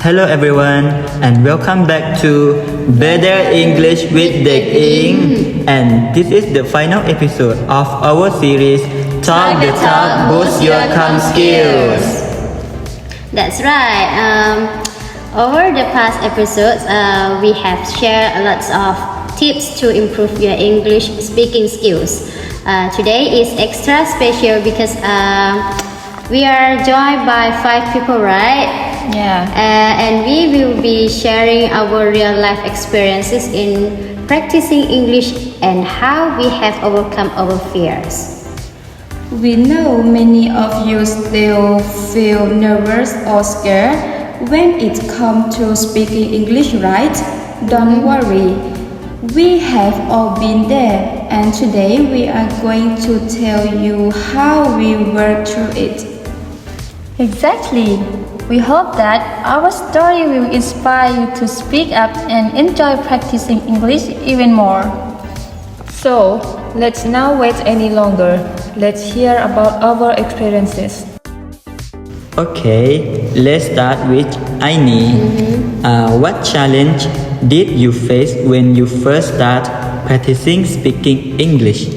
Hello everyone and welcome back to Better English with Dek Ing, and this is the final episode of our series Talk the Talk Boost Your Com Skills. That's right. Over the past episodes, we have shared lots of tips to improve your English speaking skills. Today is extra special because we are joined by 5 people, right? Yeah. And we will be sharing our real life experiences in practicing English and how we have overcome our fears. We know many of you still feel nervous or scared when it comes to speaking English, right? Don't worry. We have all been there, and today we are going to tell you how we work through it. Exactly. We hope that our story will inspire you to speak up and enjoy practicing English even more. So, let's not wait any longer. Let's hear about our experiences. Okay, let's start with Aini. What challenge did you face when you first start practicing speaking English?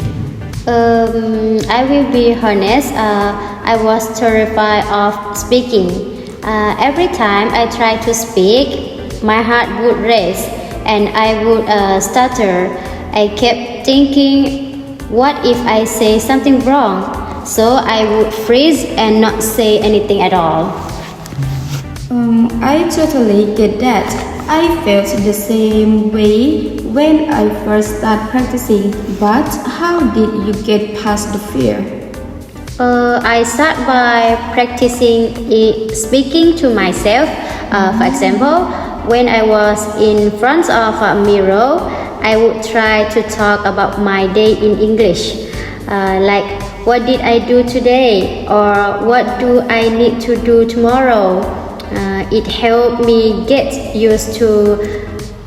I will be honest, I was terrified of speaking. Every time I tried to speak, my heart would race and I would stutter. I kept thinking, what if I say something wrong? So I would freeze and not say anything at all. I totally get that. I felt the same way when I first started practicing, but how did you get past the fear? I start by practicing speaking to myself. For example, when I was in front of a mirror, I would try to talk about my day in English, like what did I do today or what do I need to do tomorrow. It helped me get used to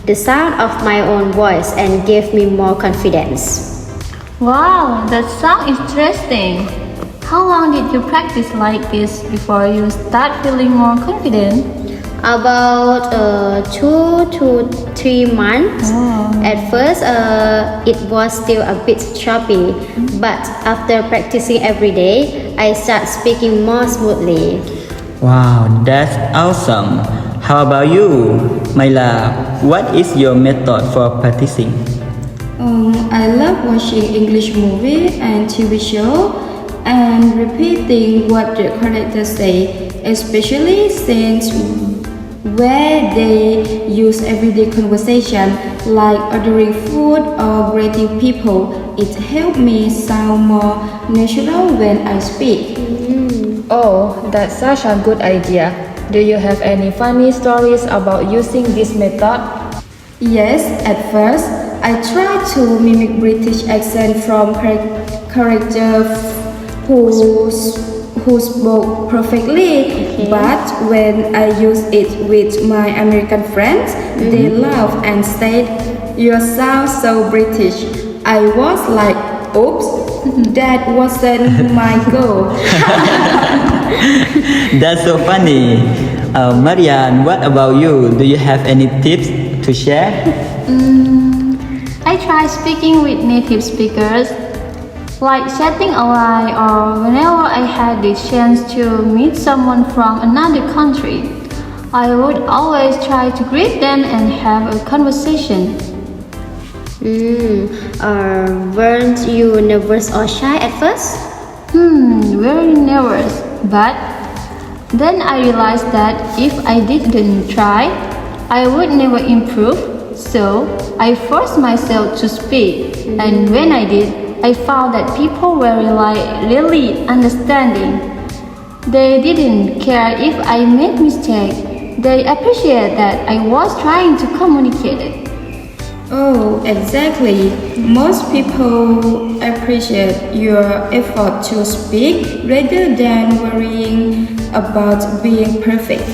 the sound of my own voice and gave me more confidence. Wow, that sounds interesting. How long did you practice like this before you start feeling more confident? About 2 to 3 months. At first, it was still a bit choppy, but after practicing every day, I start speaking more smoothly. Wow, that's awesome. How about you, Myla? What is your method for practicing? I love watching English movie and TV show and repeating what the characters say, especially scenes where they use everyday conversation like ordering food or greeting people. It helped me sound more natural when I speak. Oh, that's such a good idea. Do you have any funny stories about using this method? Yes, at first I tried to mimic British accent from characters who spoke perfectly, but when I used it with my American friends, they laughed and said, "You sound so British." I was like, "Oops, that wasn't my goal." That's so funny. Marian, what about you? Do you have any tips to share? I try speaking with native speakers, like chatting online or whenever I had the chance to meet someone from another country. I would always try to greet them and have a conversation. Weren't you nervous or shy at first? Very nervous, but then I realized that if I didn't try, I would never improve. So I forced myself to speak, and when I did, I found that people were really understanding. They didn't care if I made mistakes. They appreciated that I was trying to communicate it. Oh, exactly. Most people appreciate your effort to speak rather than worrying about being perfect.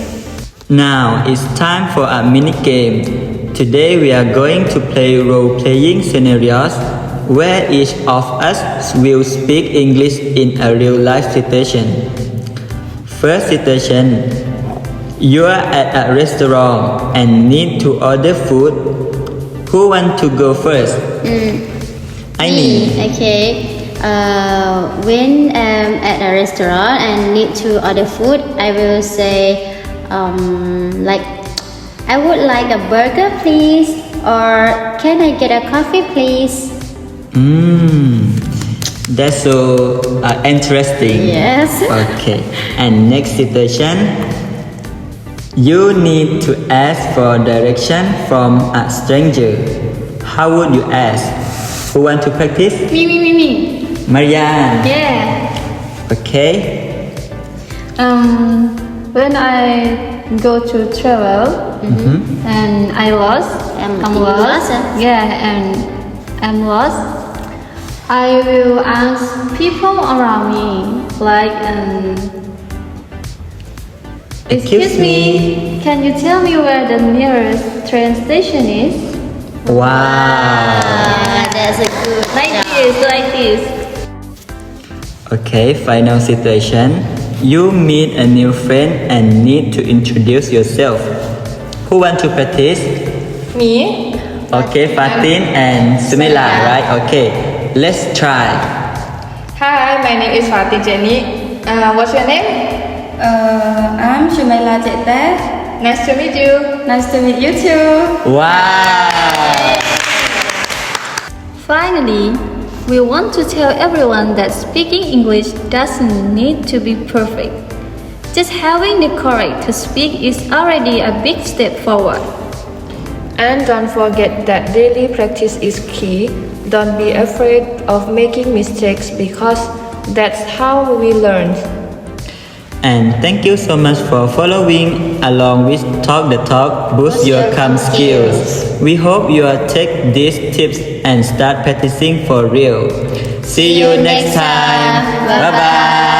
Now it's time for a mini game. Today we are going to play role-playing scenarios where each of us will speak English in a real-life situation. First situation, You are at a restaurant and need to order food. Who want to go first? I need. Okay. When I'm at a restaurant and need to order food, I will say, like, I would like a burger, please, or can I get a coffee, please? That's so interesting. Yes. Okay. And next situation. You need to ask for direction from a stranger. How would you ask? Who want to practice? Me. Marianne. Yeah. Okay. When I go to travel and I lost, I'm lost. lost, Yeah, and I'm lost. I will ask people around me, like, excuse me, can you tell me where the nearest train station is? Wow. That's a good Like this. Okay, final situation. You meet a new friend and need to introduce yourself. Who want to practice? Me? Okay, Fatin and Sumela, right? Okay, let's try. Hi, my name is Fatih Jenny. What's your name? I'm Shumaila Jeta. Nice to meet you. Nice to meet you too. Wow. Finally, we want to tell everyone that speaking English doesn't need to be perfect. Just having the courage to speak is already a big step forward. And don't forget that daily practice is key. Don't be afraid of making mistakes because that's how we learn. And thank you so much for following along with Talk the Talk Boost Your Com Skills. We hope you will take these tips and start practicing for real. See you next time. Bye bye.